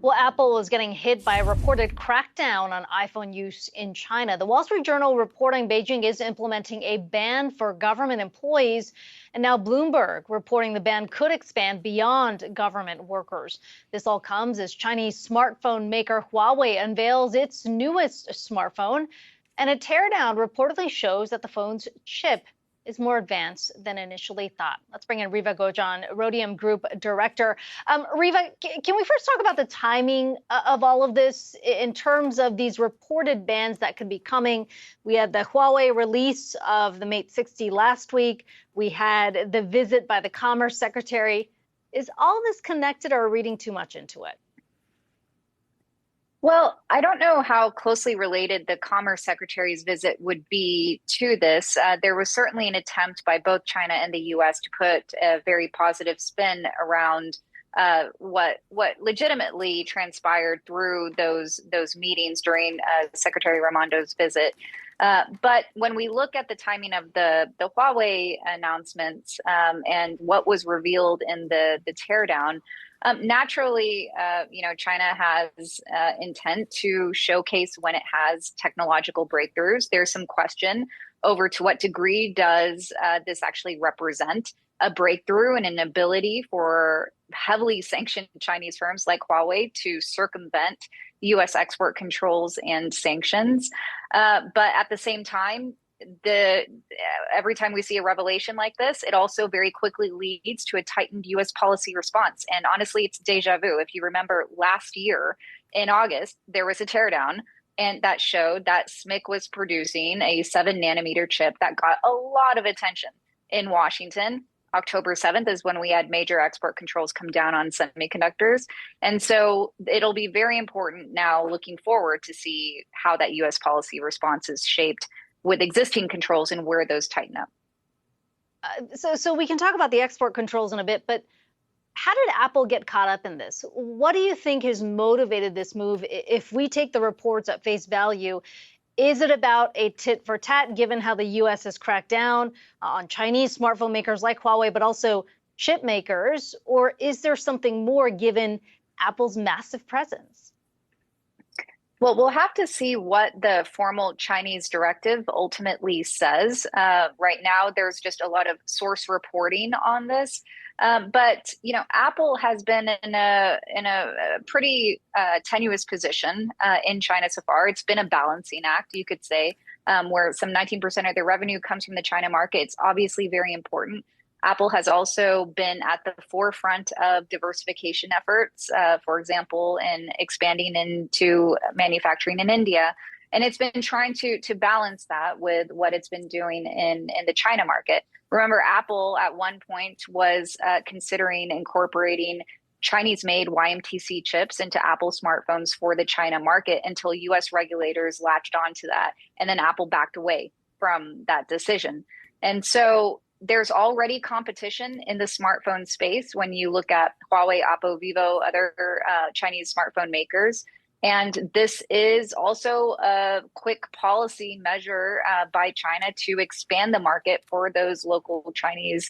Well, Apple is getting hit by a reported crackdown on iPhone use in China. The Wall Street Journal reporting Beijing is implementing a ban for government employees. And now Bloomberg reporting the ban could expand beyond government workers. This all comes as Chinese smartphone maker Huawei unveils its newest smartphone. And a teardown reportedly shows that the phone's chip is more advanced than initially thought. Let's bring in Reva Goujon, Rhodium Group Director. Reva, can we first talk about the timing of all of this in terms of these reported bans that could be coming? We had the Huawei release of the Mate 60 last week. We had the visit by the Commerce Secretary. Is all this connected, or are we reading too much into it? Well, I don't know how closely related the Commerce Secretary's visit would be to this. There was certainly an attempt by both China and the U.S. to put a very positive spin around what legitimately transpired through those meetings during Secretary Raimondo's visit. But when we look at the timing of the Huawei announcements and what was revealed in the teardown, naturally, China has intent to showcase when it has technological breakthroughs. There's some question over to what degree does this actually represent a breakthrough and an ability for heavily sanctioned Chinese firms like Huawei to circumvent U.S. export controls and sanctions. But at the same time, every time we see a revelation like this, it also very quickly leads to a tightened U.S. policy response. And honestly, it's deja vu. If you remember last year in August, there was a teardown, and that showed that SMIC was producing a 7-nanometer chip that got a lot of attention in Washington. October 7th is when we had major export controls come down on semiconductors. And so it'll be very important now looking forward to see how that U.S. policy response is shaped with existing controls and where those tighten up. So we can talk about the export controls in a bit, but how did Apple get caught up in this? What do you think has motivated this move? If we take the reports at face value, is it about a tit for tat, given how the U.S. has cracked down on Chinese smartphone makers like Huawei, but also chip makers? Or is there something more given Apple's massive presence? Well, we'll have to see what the formal Chinese directive ultimately says. Right now, there's just a lot of source reporting on this. But Apple has been in a pretty tenuous position in China so far. It's been a balancing act, you could say, where some 19% of their revenue comes from the China market. It's obviously very important. Apple has also been at the forefront of diversification efforts, for example, in expanding into manufacturing in India. And it's been trying to balance that with what it's been doing in the China market. Remember, Apple at one point was considering incorporating Chinese-made YMTC chips into Apple smartphones for the China market until U.S. regulators latched onto that. And then Apple backed away from that decision. And so there's already competition in the smartphone space when you look at Huawei, Oppo, Vivo, other Chinese smartphone makers. And this is also a quick policy measure by China to expand the market for those local Chinese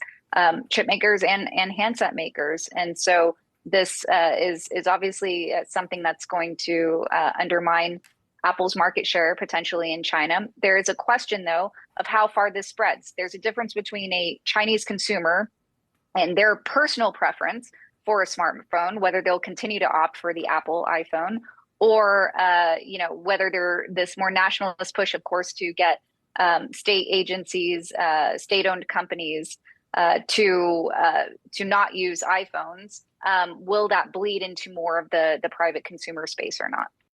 chip makers and handset makers. And so this is obviously something that's going to undermine Apple's market share potentially in China. There is a question, though, of how far this spreads. There's a difference between a Chinese consumer and their personal preference for a smartphone, whether they'll continue to opt for the Apple iPhone, or whether they're this more nationalist push, of course, to get state agencies, state-owned companies to not use iPhones. Will that bleed into more of the private consumer space or not?